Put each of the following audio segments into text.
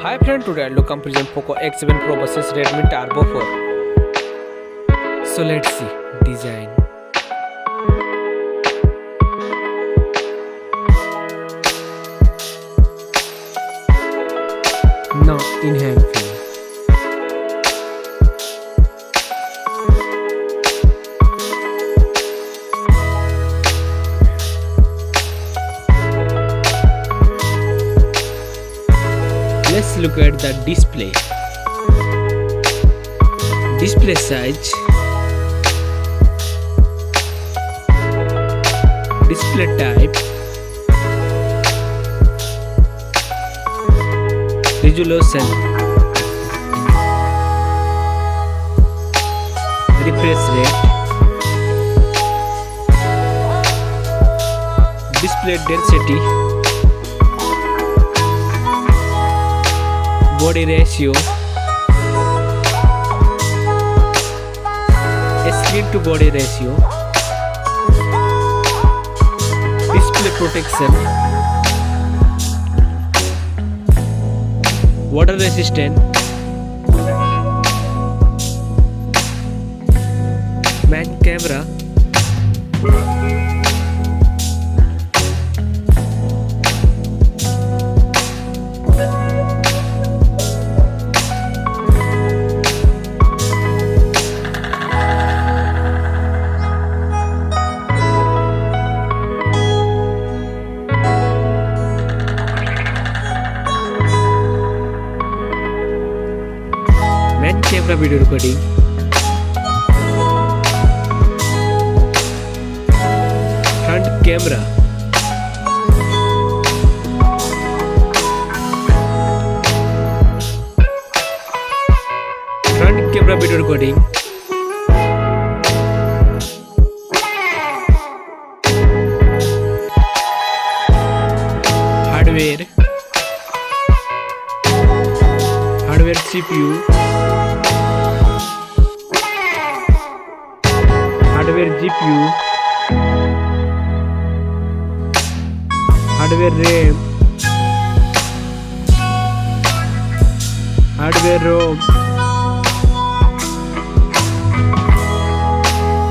Hi friend, today I'll do comparison Poco X7 Pro versus Redmi Turbo 4. So let's see design. Now in hand feel. Let's look at the display. Display size, display type, resolution, refresh rate, display density, body ratio, screen to body ratio, display protection, water resistant, main camera, main camera video recording, front camera, front camera video recording, hardware CPU, hardware GPU, hardware RAM, hardware ROM,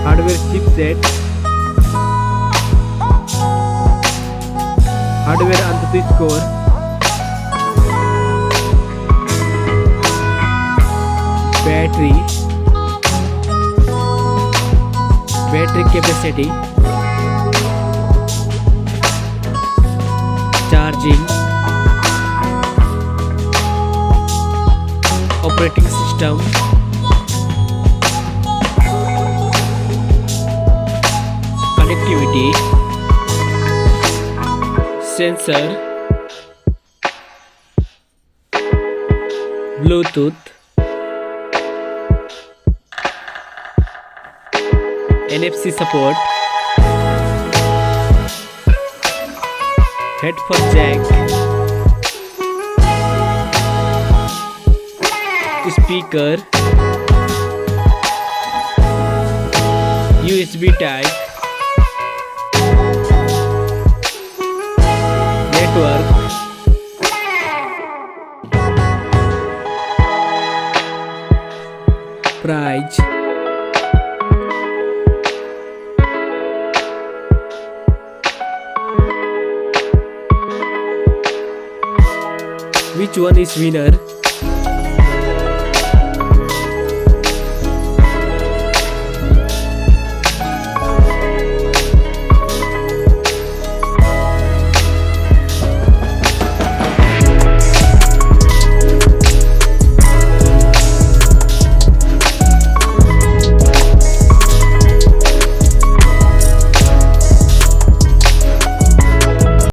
hardware chipset, hardware ANTUTU score, battery capacity, charging, operating system, connectivity, sensor, Bluetooth, NFC support, headphone jack, speaker, USB type, network, price, which one is winner?